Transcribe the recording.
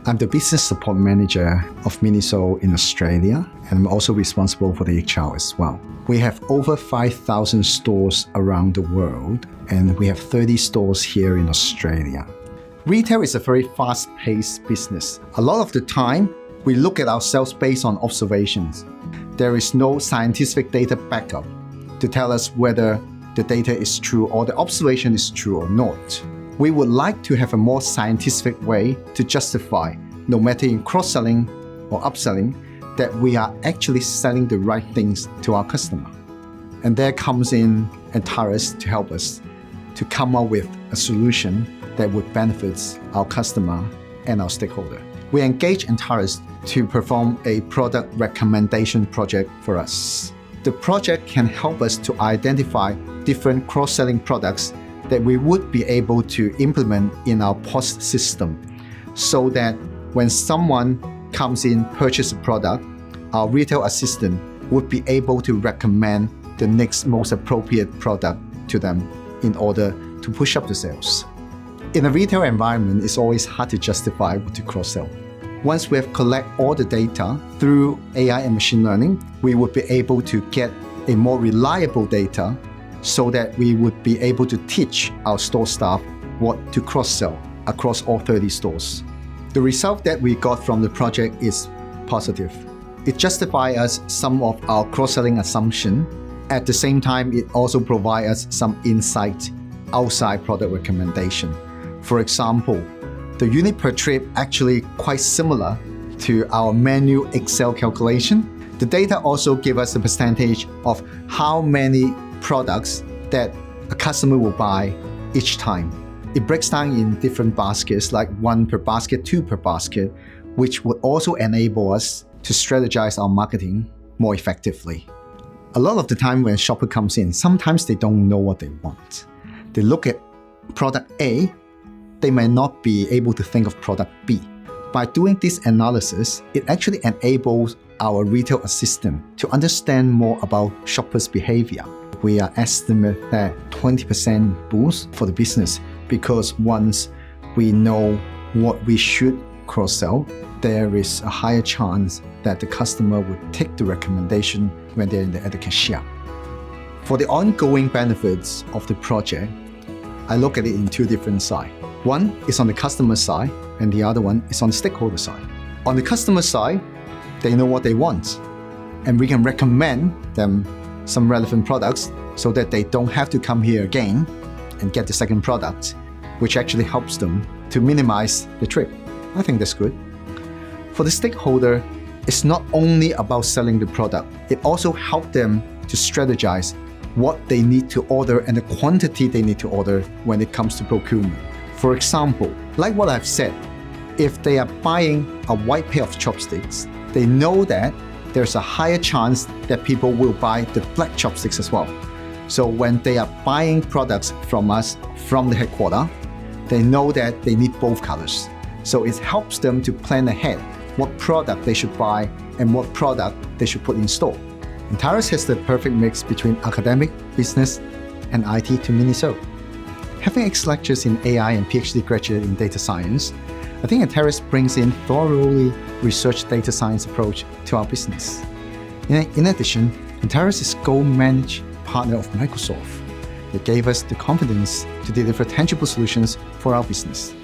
I'm the business support manager of Miniso in Australia, and I'm also responsible for the HR as well. We have over 5,000 stores around the world, and we have 30 stores here in Australia. Retail is a very fast-paced business. A lot of the time, we look at ourselves based on observations. There is no scientific data backup to tell us whether the data is true or the observation is true or not. We would like to have a more scientific way to justify, no matter in cross-selling or upselling, that we are actually selling the right things to our customer. And there comes in Antares to help us to come up with a solution that would benefit our customer and our stakeholder. We engage Antares to perform a product recommendation project for us. The project can help us to identify different cross-selling products that we would be able to implement in our POS system, so that when someone comes in, purchase a product, our retail assistant would be able to recommend the next most appropriate product to them in order to push up the sales. In a retail environment, it's always hard to justify what to cross-sell. Once we have collected all the data through AI and machine learning, we would be able to get a more reliable data so that we would be able to teach our store staff what to cross-sell across all 30 stores. The result that we got from the project is positive. It justifies us some of our cross-selling assumption. At the same time, it also provides us some insight outside product recommendation. For example, the unit per trip actually quite similar to our manual Excel calculation. The data also give us a percentage of how many products that a customer will buy each time. It breaks down in different baskets, like 1 per basket, 2 per basket, which would also enable us to strategize our marketing more effectively. A lot of the time when a shopper comes in, sometimes they don't know what they want. They look at product A, they may not be able to think of product B. By doing this analysis, it actually enables our retail assistant to understand more about shoppers' behavior. We are estimating that 20% boost for the business, because once we know what we should cross-sell, there is a higher chance that the customer would take the recommendation when they're at the cashier. For the ongoing benefits of the project, I look at it in two different sides. One is on the customer side, and the other one is on the stakeholder side. On the customer side, they know what they want, and we can recommend them some relevant products so that they don't have to come here again and get the second product, which actually helps them to minimize the trip. I think that's good. For the stakeholder, it's not only about selling the product, it also helps them to strategize what they need to order and the quantity they need to order when it comes to procurement. For example, like what I've said, if they are buying a white pair of chopsticks, they know that there's a higher chance that people will buy the black chopsticks as well. So when they are buying products from us from the headquarters, they know that they need both colors. So it helps them to plan ahead what product they should buy and what product they should put in store. Antares has the perfect mix between academic, business, and IT to Miniso. Having ex-lectures in AI and PhD graduate in data science, I think Antares brings in thoroughly researched data science approach to our business. In addition, Antares is gold-managed partner of Microsoft. It gave us the confidence to deliver tangible solutions for our business.